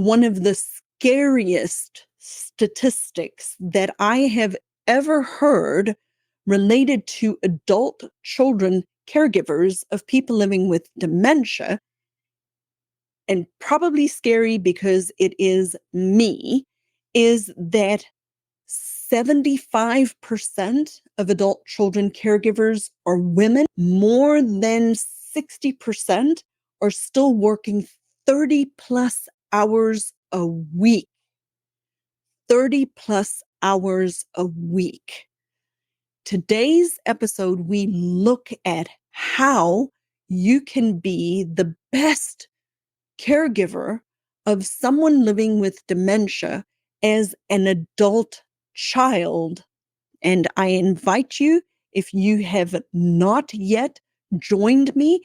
one of the scariest statistics that I have ever heard related to adult children caregivers of people living with dementia, and probably scary because it is me, is that 75% of adult children caregivers are women. More than 60% are still working 30 plus hours a week. 30 plus hours a week. Today's episode, we look at how you can be the best caregiver of someone living with dementia as an adult child. And I invite you, if you have not yet joined me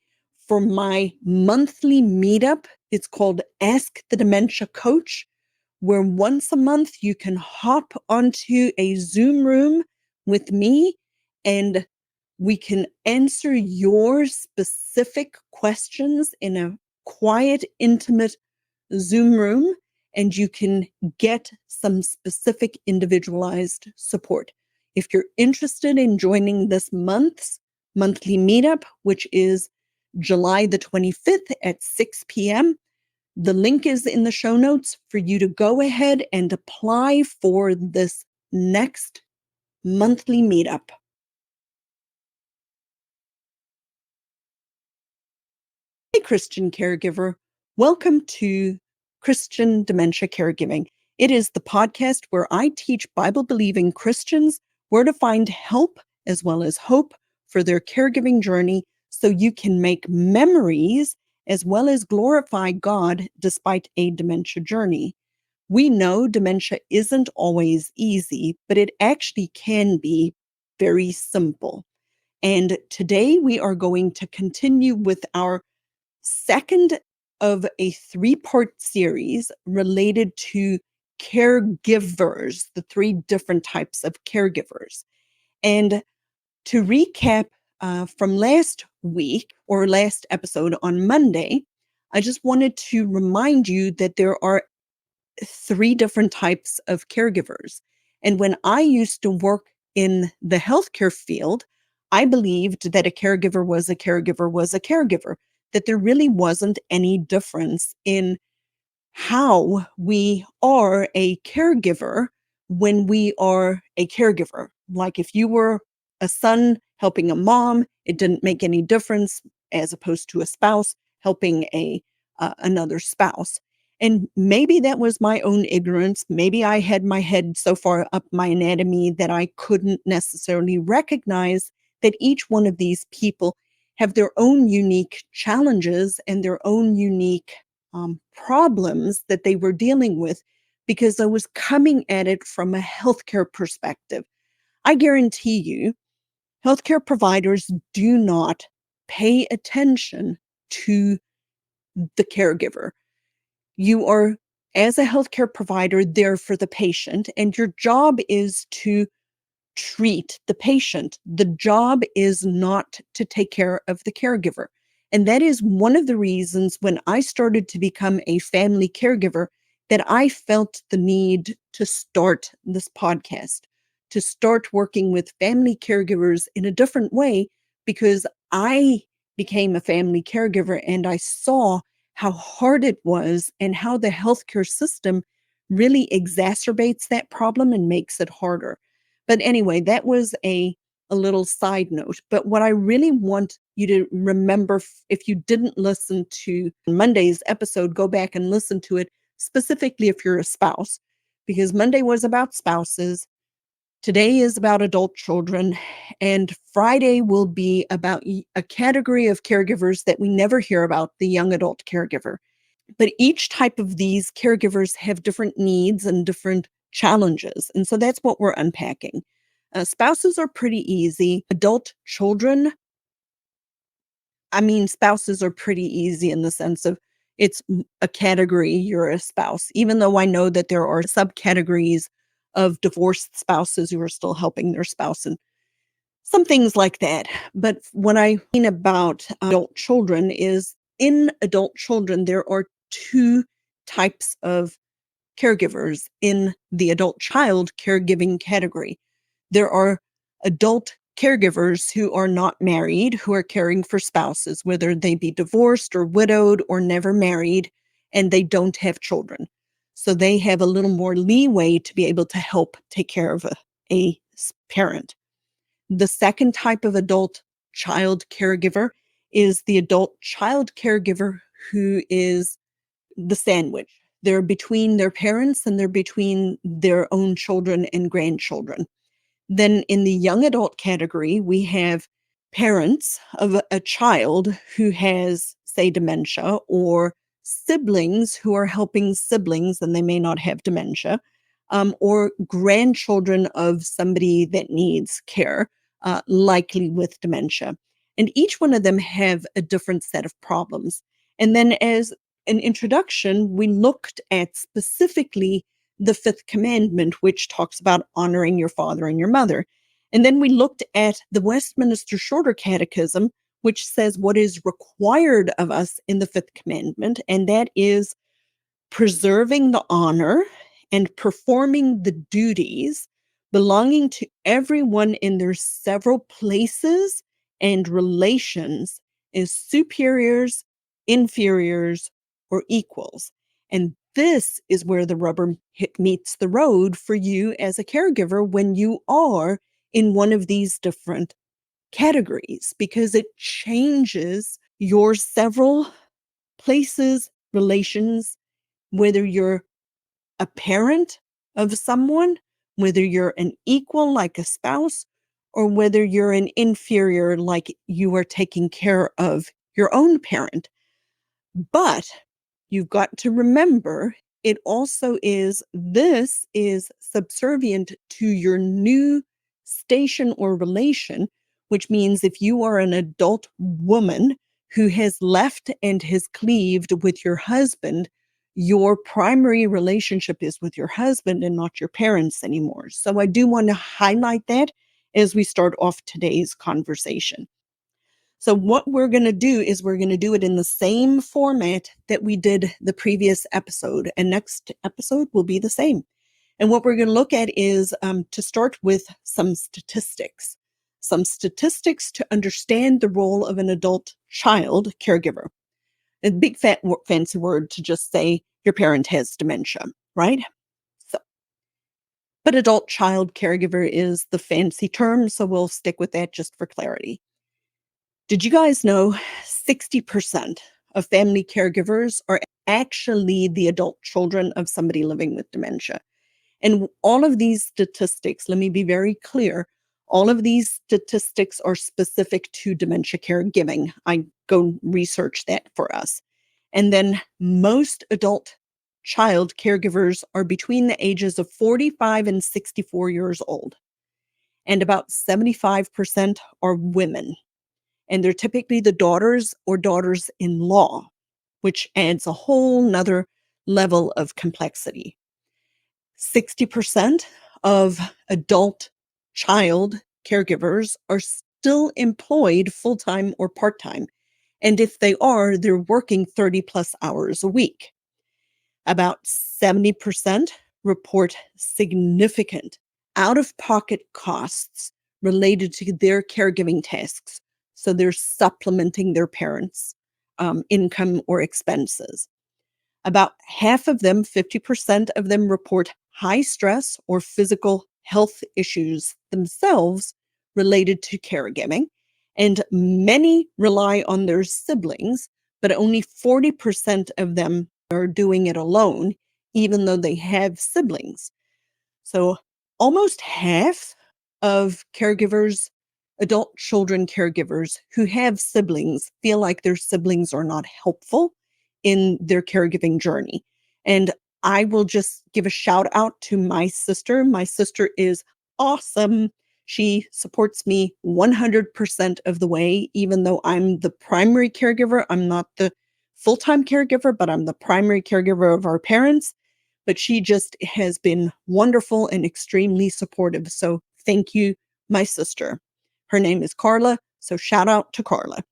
for my monthly meetup, it's called Ask the Dementia Coach, where once a month you can hop onto a Zoom room with me and we can answer your specific questions in a quiet, intimate Zoom room, and you can get some specific individualized support. If you're interested in joining this month's monthly meetup, which is July the 25th at 6 p.m., the link is in the show notes for you to go ahead and apply for this next monthly meetup. Hey, Christian caregiver. Welcome to Christian Dementia Caregiving. It is the podcast where I teach Bible-believing Christians where to find help as well as hope for their caregiving journey so you can make memories as well as glorify God despite a dementia journey. We know dementia isn't always easy, but it actually can be very simple. And today we are going to continue with our second of a three-part series related to caregivers, the three different types of caregivers. And to recap from last week or last episode on Monday, I just wanted to remind you that there are three different types of caregivers. And when I used to work in the healthcare field, I believed that a caregiver was a caregiver was a caregiver, that there really wasn't any difference in how we are a caregiver when we are a caregiver. Like if you were a son helping a mom, it didn't make any difference as opposed to a spouse helping another spouse. And maybe that was my own ignorance. Maybe I had my head so far up my anatomy that I couldn't necessarily recognize that each one of these people have their own unique challenges and their own unique problems that they were dealing with because I was coming at it from a healthcare perspective. I guarantee you, healthcare providers do not pay attention to the caregiver. You are, as a healthcare provider, there for the patient, and your job is to treat the patient. The job is not to take care of the caregiver. And that is one of the reasons when I started to become a family caregiver that I felt the need to start this podcast, to start working with family caregivers in a different way, because I became a family caregiver and I saw how hard it was and how the healthcare system really exacerbates that problem and makes it harder. But anyway, that was a little side note. But what I really want you to remember, if you didn't listen to Monday's episode, go back and listen to it, specifically if you're a spouse, because Monday was about spouses. Today is about adult children, and Friday will be about a category of caregivers that we never hear about, the young adult caregiver. But each type of these caregivers have different needs and different challenges. And so that's what we're unpacking. Spouses are pretty easy. Adult children, spouses are pretty easy in the sense of it's a category, you're a spouse, even though I know that there are subcategories of divorced spouses who are still helping their spouse and some things like that. But what I mean about adult children is in adult children, there are two types of caregivers in the adult child caregiving category. There are adult caregivers who are not married, who are caring for spouses, whether they be divorced or widowed or never married, and they don't have children. So they have a little more leeway to be able to help take care of a parent. The second type of adult child caregiver is the adult child caregiver who is the sandwich. They're between their parents and they're between their own children and grandchildren. Then in the young adult category, we have parents of a child who has, say, dementia, or siblings who are helping siblings and they may not have dementia, or grandchildren of somebody that needs care, likely with dementia. And each one of them have a different set of problems. And then as an introduction, we looked at specifically the fifth commandment, which talks about honoring your father and your mother. And then we looked at the Westminster Shorter Catechism, which says what is required of us in the fifth commandment, and that is preserving the honor and performing the duties belonging to everyone in their several places and relations as superiors, inferiors, or equals. And this is where the rubber meets the road for you as a caregiver when you are in one of these different categories, because it changes your several places, relations, whether you're a parent of someone, whether you're an equal like a spouse, or whether you're an inferior like you are taking care of your own parent. But you've got to remember it also is this is subservient to your new station or relation, which means if you are an adult woman who has left and has cleaved with your husband, your primary relationship is with your husband and not your parents anymore. So I do want to highlight that as we start off today's conversation. So what we're going to do is we're going to do it in the same format that we did the previous episode, and next episode will be the same. And what we're going to look at is to start with some statistics to understand the role of an adult child caregiver. A big fat fancy word to just say your parent has dementia, right? So, but adult child caregiver is the fancy term, so we'll stick with that just for clarity. Did you guys know 60% of family caregivers are actually the adult children of somebody living with dementia? And all of these statistics, let me be very clear, all of these statistics are specific to dementia caregiving. I go research that for us. And then most adult child caregivers are between the ages of 45 and 64 years old. And about 75% are women. And they're typically the daughters or daughters-in-law, which adds a whole nother level of complexity. 60% of adult child caregivers are still employed full-time or part-time. And if they are, they're working 30 plus hours a week. About 70% report significant out-of-pocket costs related to their caregiving tasks. So they're supplementing their parents' income or expenses. About half of them, 50% of them, report high stress or physical health issues themselves related to caregiving. And many rely on their siblings, but only 40% of them are doing it alone, even though they have siblings. So almost half of caregivers, adult children caregivers who have siblings, feel like their siblings are not helpful in their caregiving journey. And I will just give a shout out to my sister. My sister is awesome. She supports me 100% of the way, even though I'm the primary caregiver. I'm not the full-time caregiver, but I'm the primary caregiver of our parents. But she just has been wonderful and extremely supportive. So thank you, my sister. Her name is Carla. So shout out to Carla.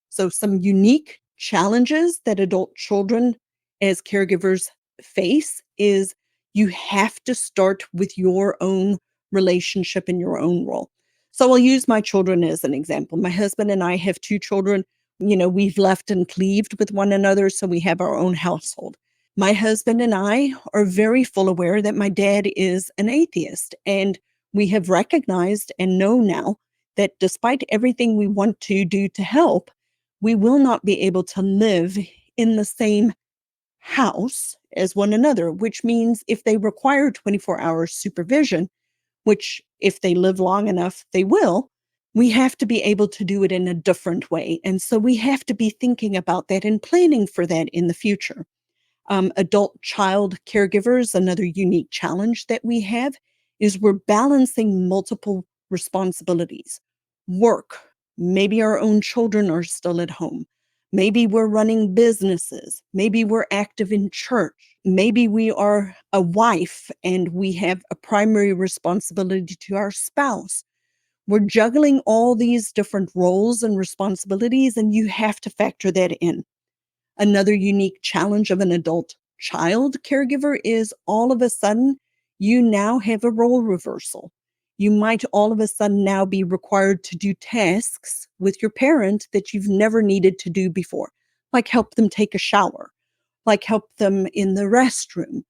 So some unique challenges that adult children as caregivers face is you have to start with your own relationship and your own role. So I'll use my children as an example. My husband and I have 2 children. We've left and cleaved with one another, so we have our own household. My husband and I are very full aware that my dad is an atheist, and we have recognized and know now that despite everything we want to do to help, we will not be able to live in the same house as one another, which means if they require 24-hour supervision, which if they live long enough, they will, we have to be able to do it in a different way. And so we have to be thinking about that and planning for that in the future. Adult child caregivers, another unique challenge that we have is we're balancing multiple responsibilities. Work, maybe our own children are still at home. Maybe we're running businesses. Maybe we're active in church. Maybe we are a wife and we have a primary responsibility to our spouse. We're juggling all these different roles and responsibilities, and you have to factor that in. Another unique challenge of an adult child caregiver is all of a sudden you now have a role reversal. You might all of a sudden now be required to do tasks with your parent that you've never needed to do before, like help them take a shower, like help them in the restroom.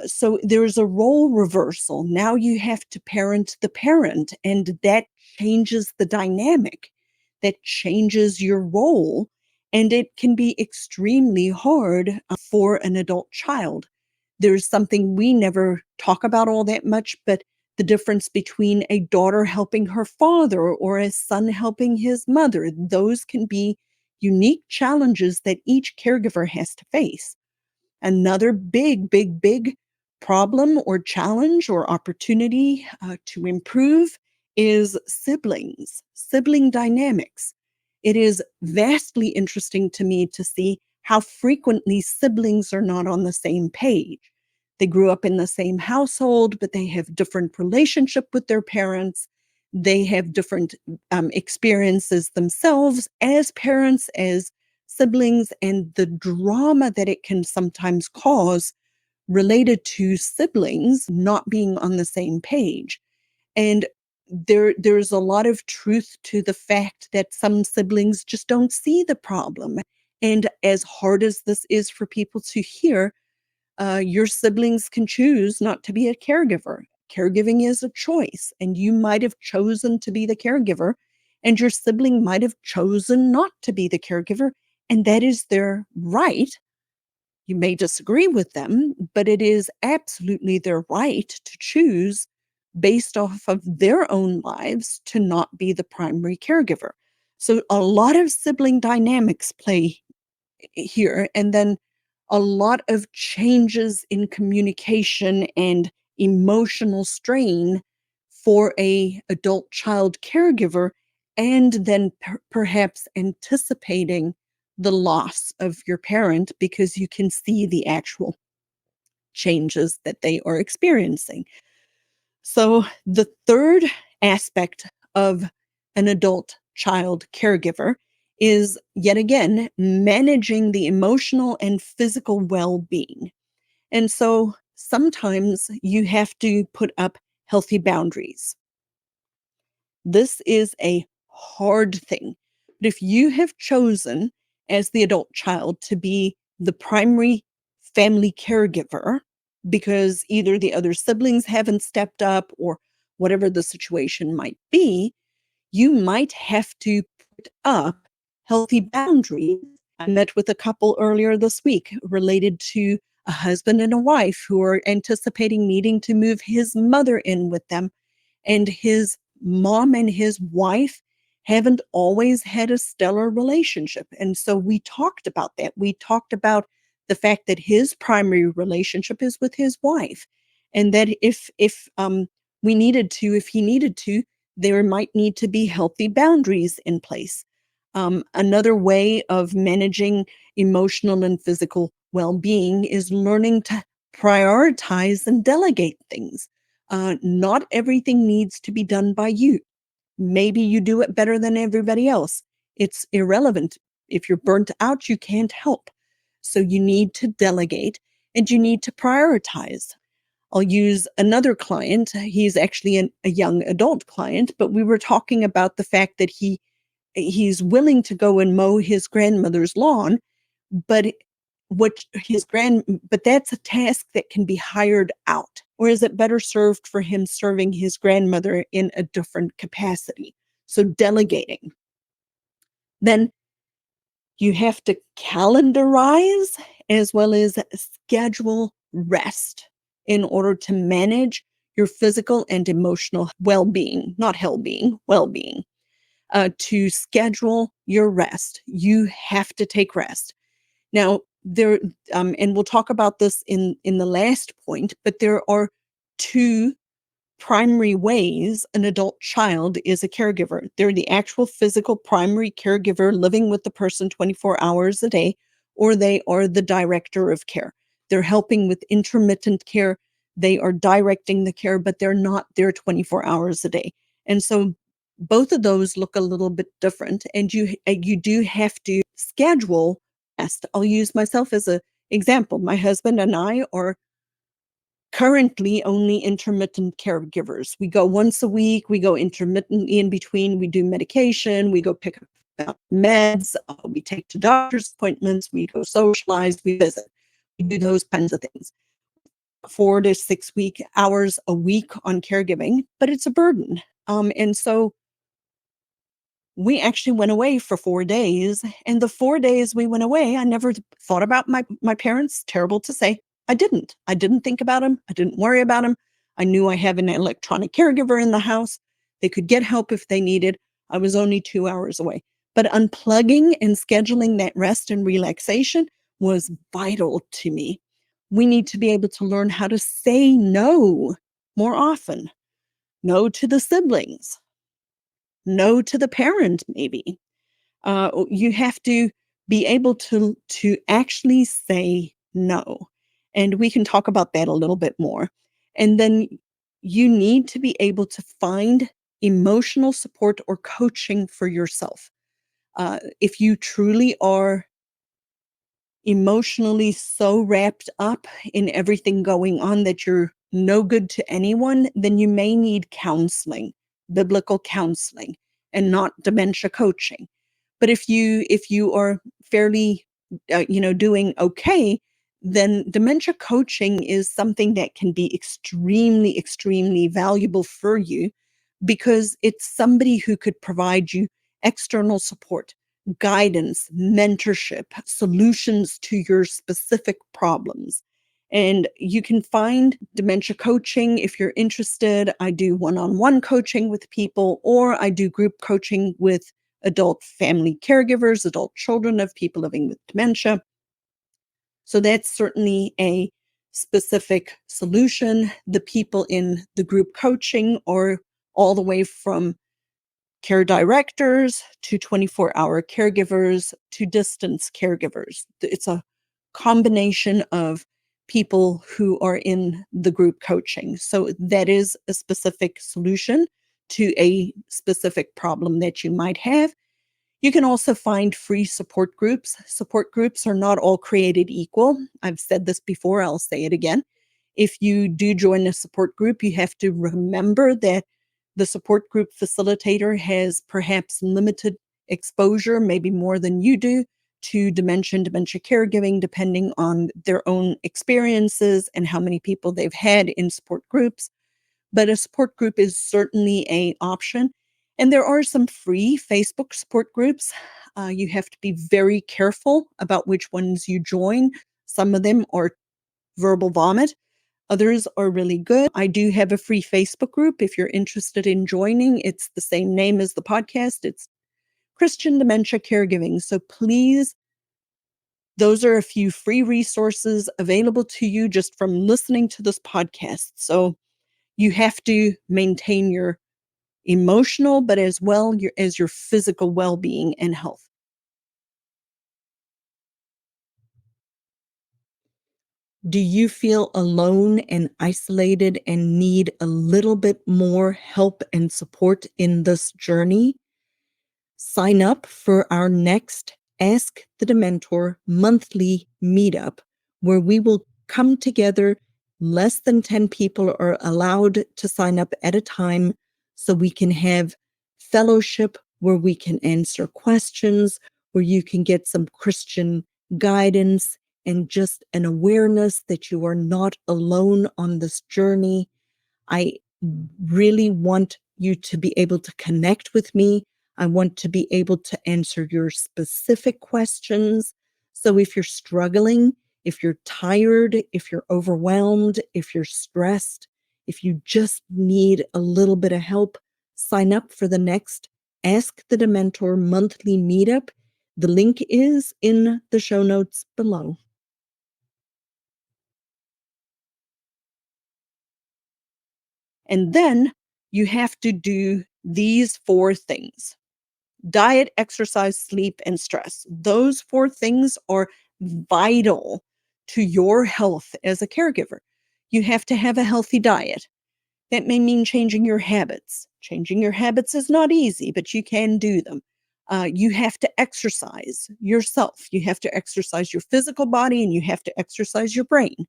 So there's a role reversal. Now you have to parent the parent, and that changes the dynamic, that changes your role, and it can be extremely hard for an adult child. There's something we never talk about all that much, but the difference between a daughter helping her father or a son helping his mother, those can be unique challenges that each caregiver has to face. Another big, big, big problem or challenge or opportunity to improve is siblings, sibling dynamics. It is vastly interesting to me to see how frequently siblings are not on the same page. They grew up in the same household, but they have different relationship with their parents. They have different experiences themselves as parents, as siblings, and the drama that it can sometimes cause related to siblings not being on the same page. And there's a lot of truth to the fact that some siblings just don't see the problem. And as hard as this is for people to hear, your siblings can choose not to be a caregiver. Caregiving is a choice, and you might have chosen to be the caregiver, and your sibling might have chosen not to be the caregiver, and that is their right. You may disagree with them, but it is absolutely their right to choose based off of their own lives to not be the primary caregiver. So a lot of sibling dynamics play here, and then a lot of changes in communication and emotional strain for a adult child caregiver, and then perhaps anticipating the loss of your parent because you can see the actual changes that they are experiencing. So the third aspect of an adult child caregiver is yet again managing the emotional and physical well being. And so sometimes you have to put up healthy boundaries. This is a hard thing. But if you have chosen as the adult child to be the primary family caregiver because either the other siblings haven't stepped up or whatever the situation might be, you might have to put up healthy boundaries. I met with a couple earlier this week related to a husband and a wife who are anticipating needing to move his mother in with them, and his mom and his wife haven't always had a stellar relationship. And so we talked about that. We talked about the fact that his primary relationship is with his wife, and that if we needed to, if he needed to, there might need to be healthy boundaries in place. Another way of managing emotional and physical well-being is learning to prioritize and delegate things. Not everything needs to be done by you. Maybe you do it better than everybody else. It's irrelevant. If you're burnt out, you can't help. So you need to delegate. and you need to prioritize. I'll use another client. He's actually a young adult client, but we were talking about the fact that he's willing to go and mow his grandmother's lawn, but what his grand but that's a task that can be hired out. Or is it better served for him serving his grandmother in a different capacity? So delegating. Then you have to calendarize as well as schedule rest in order to manage your physical and emotional well-being, not hell-being, well-being. To schedule your rest, you have to take rest. Now, and we'll talk about this in the last point, but there are two primary ways an adult child is a caregiver. They're the actual physical primary caregiver living with the person 24 hours a day, or they are the director of care. They're helping with intermittent care. They are directing the care, but they're not there 24 hours a day. And so both of those look a little bit different, and you do have to schedule rest. I'll use myself as an example. My husband and I are currently only intermittent caregivers. We go once a week, we go intermittently in between, we do medication, we go pick up meds, we take to doctor's appointments, we go socialize, we visit. We do those kinds of things. 4 to 6 hours a week on caregiving, but it's a burden. And so we actually went away for 4 days. And the 4 days we went away, I never thought about my parents. Terrible to say. I didn't. I didn't think about them. I didn't worry about them. I knew I have an electronic caregiver in the house. They could get help if they needed. I was only 2 hours away. But unplugging and scheduling that rest and relaxation was vital to me. We need to be able to learn how to say no more often. No to the siblings. No to the parent, maybe. You have to be able to actually say no. And we can talk about that a little bit more. And then you need to be able to find emotional support or coaching for yourself. If you truly are emotionally so wrapped up in everything going on that you're no good to anyone, then you may need counseling, biblical counseling, and not dementia coaching. But if you are fairly doing okay, then dementia coaching is something that can be extremely extremely valuable for you because it's somebody who could provide you external support, guidance, mentorship, solutions to your specific problems. And you can find dementia coaching if you're interested. I do one-on-one coaching with people, or I do group coaching with adult family caregivers, adult children of people living with dementia. So that's certainly a specific solution. The people in the group coaching are all the way from care directors to 24-hour caregivers to distance caregivers. It's a combination of people who are in the group coaching. So that is a specific solution to a specific problem that you might have. You can also find free support groups. Support groups are not all created equal. I've said this before, I'll say it again. If you do join a support group, you have to remember that the support group facilitator has perhaps limited exposure, maybe more than you do, to dementia and dementia caregiving, depending on their own experiences and how many people they've had in support groups. But a support group is certainly an option. And there are some free Facebook support groups. You have to be very careful about which ones you join. Some of them are verbal vomit. Others are really good. I do have a free Facebook group if you're interested in joining. It's the same name as the podcast. It's Christian Dementia Caregiving. So please, those are a few free resources available to you just from listening to this podcast. So you have to maintain your emotional, but as well as your physical well-being and health. Do you feel alone and isolated and need a little bit more help and support in this journey? Sign up for our next Ask the Dementor monthly meetup, where we will come together. Less than 10 people are allowed to sign up at a time so we can have fellowship where we can answer questions, where you can get some Christian guidance and just an awareness that you are not alone on this journey. I really want you to be able to connect with me. I want to be able to answer your specific questions. So if you're struggling, if you're tired, if you're overwhelmed, if you're stressed, if you just need a little bit of help, sign up for the next Ask the Dementor monthly meetup. The link is in the show notes below. And then you have to do these 4 things: diet, exercise, sleep, and stress. Those 4 things are vital to your health as a caregiver. You have to have a healthy diet. That may mean changing your habits. Changing your habits is not easy, but you can do them. You have to exercise yourself. You have to exercise your physical body and you have to exercise your brain.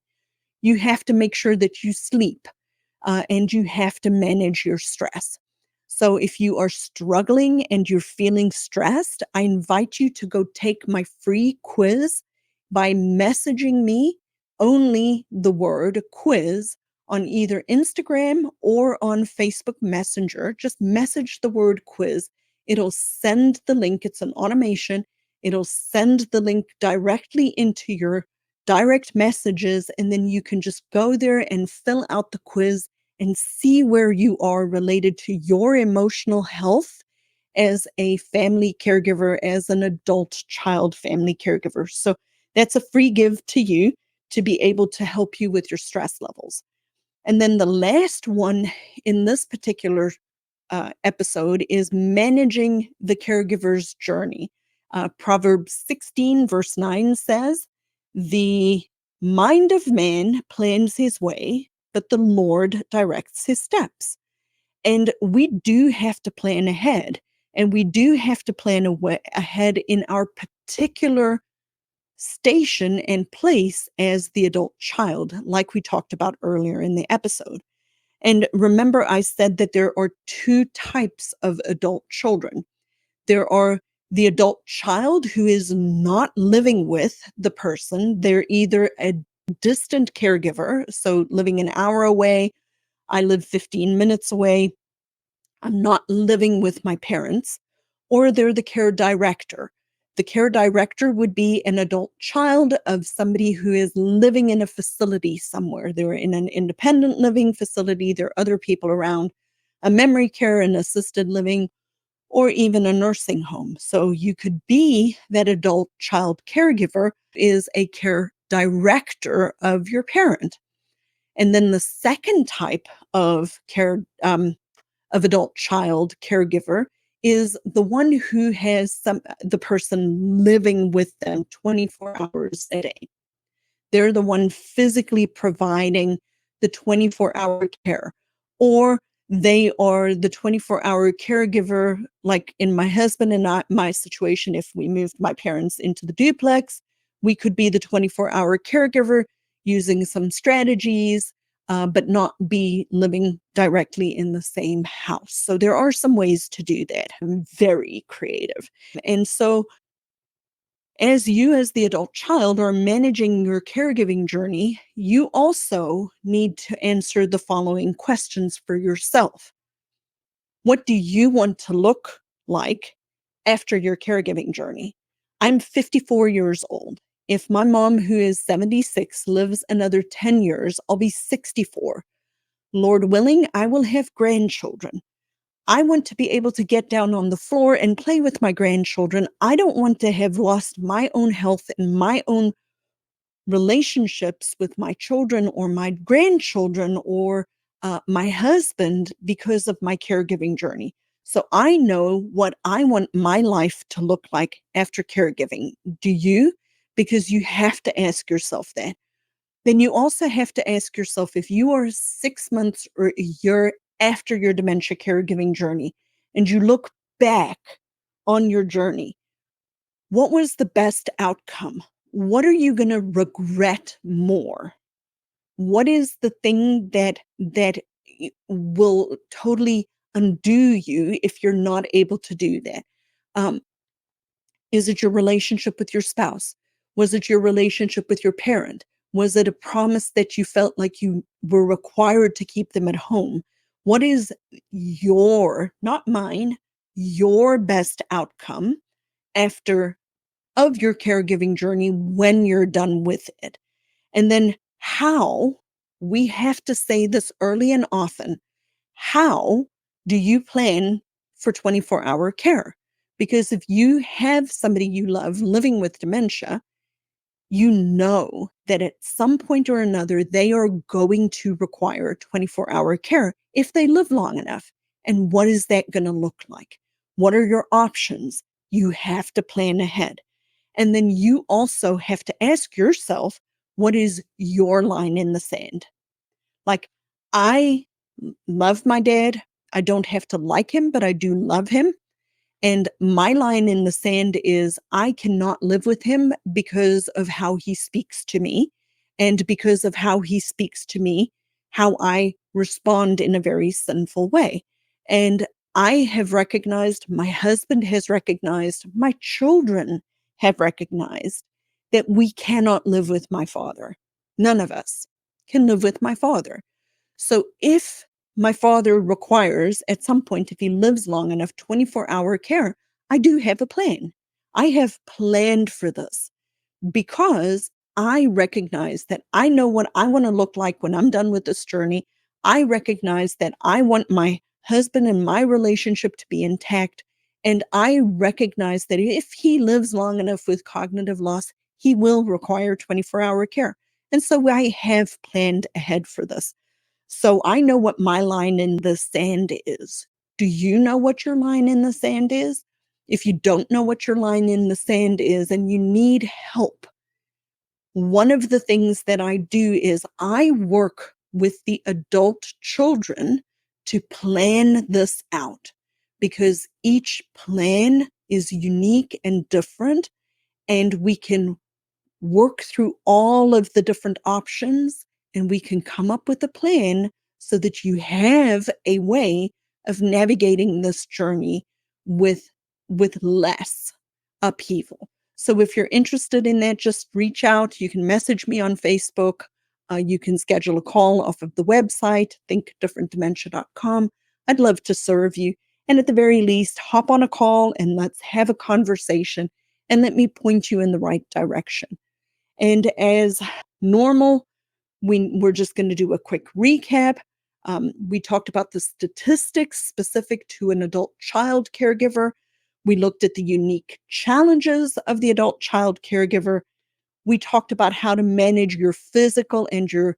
You have to make sure that you sleep and you have to manage your stress. So, if you are struggling and you're feeling stressed, I invite you to go take my free quiz by messaging me only the word quiz on either Instagram or on Facebook Messenger. Just message the word quiz. It'll send the link, it's an automation. It'll send the link directly into your direct messages, and then you can just go there and fill out the quiz and see where you are related to your emotional health as a family caregiver, as an adult child family caregiver. So that's a free give to you to be able to help you with your stress levels. And then the last one in this particular episode is managing the caregiver's journey. Proverbs 16, verse 9 says, "The mind of man plans his way, but the Lord directs his steps." And we do have to plan ahead, and we do have to plan ahead in our particular station and place as the adult child, like we talked about earlier in the episode. And remember, I said that there are 2 types of adult children. There are the adult child who is not living with the person. They're either a distant caregiver, so living an hour away. I live 15 minutes away. I'm not living with my parents, or they're the care director. The care director would be an adult child of somebody who is living in a facility somewhere. They're in an independent living facility, there are other people around, a memory care and assisted living, or even a nursing home. So you could be that adult child caregiver is a care director of your parent. And then the second type of care of adult child caregiver is the one who has the person living with them 24 hours a day. They're the one physically providing the 24-hour care, or they are the 24-hour caregiver, like in my husband and my situation. If we moved my parents into the duplex, we could be the 24-hour caregiver using some strategies, but not be living directly in the same house. So there are some ways to do that. I'm very creative. And so as you, as the adult child, are managing your caregiving journey, you also need to answer the following questions for yourself. What do you want to look like after your caregiving journey? I'm 54 years old. If my mom, who is 76, lives another 10 years, I'll be 64. Lord willing, I will have grandchildren. I want to be able to get down on the floor and play with my grandchildren. I don't want to have lost my own health and my own relationships with my children or my grandchildren or my husband because of my caregiving journey. So I know what I want my life to look like after caregiving. Do you? Because you have to ask yourself that. Then you also have to ask yourself, if you are 6 months or a year after your dementia caregiving journey and you look back on your journey, what was the best outcome? What are you going to regret more? What is the thing that will totally undo you if you're not able to do that? Um, is it your relationship with your spouse? Was it your relationship with your parent? Was it a promise that you felt like you were required to keep them at home? What is your, not mine, your best outcome after of your caregiving journey when you're done with it? And then how, we have to say this early and often, how do you plan for 24-hour care? Because if you have somebody you love living with dementia, you know that at some point or another, they are going to require 24-hour care if they live long enough. And what is that going to look like? What are your options? You have to plan ahead. And then you also have to ask yourself, what is your line in the sand? Like, I love my dad. I don't have to like him, but I do love him. And my line in the sand is I cannot live with him because of how he speaks to me. And because of how he speaks to me, how I respond in a very sinful way. And I have recognized, my husband has recognized, my children have recognized that we cannot live with my father. None of us can live with my father. So if my father requires at some point, if he lives long enough, 24-hour care, I do have a plan. I have planned for this because I recognize that I know what I want to look like when I'm done with this journey. I recognize that I want my husband and my relationship to be intact. And I recognize that if he lives long enough with cognitive loss, he will require 24-hour care. And so I have planned ahead for this. So I know what my line in the sand is. Do you know what your line in the sand is? If you don't know what your line in the sand is and you need help, one of the things that I do is I work with the adult children to plan this out because each plan is unique and different, and we can work through all of the different options and we can come up with a plan so that you have a way of navigating this journey with less upheaval. So if you're interested in that, just reach out. You can message me on Facebook. You can schedule a call off of the website, thinkdifferentdementia.com. I'd love to serve you. And at the very least, hop on a call and let's have a conversation and let me point you in the right direction. And as normal, we're just going to do a quick recap. We talked about the statistics specific to an adult child caregiver. We looked at the unique challenges of the adult child caregiver. We talked about how to manage your physical and your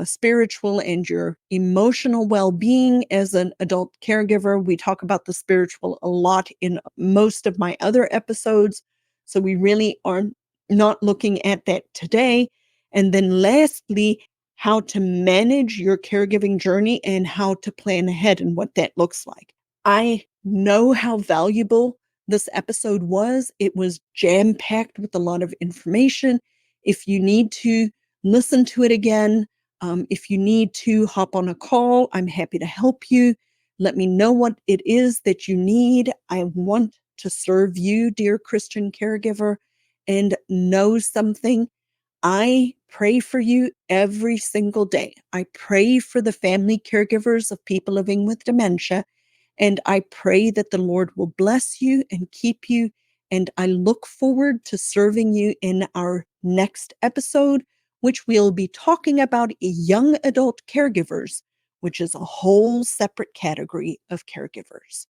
spiritual and your emotional well-being as an adult caregiver. We talk about the spiritual a lot in most of my other episodes. So we really are not looking at that today. And then lastly, how to manage your caregiving journey and how to plan ahead and what that looks like. I know how valuable this episode was. It was jam-packed with a lot of information. If you need to listen to it again, if you need to hop on a call, I'm happy to help you. Let me know what it is that you need. I want to serve you, dear Christian caregiver, and know something. I pray for you every single day. I pray for the family caregivers of people living with dementia. And I pray that the Lord will bless you and keep you. And I look forward to serving you in our next episode, which we'll be talking about young adult caregivers, which is a whole separate category of caregivers.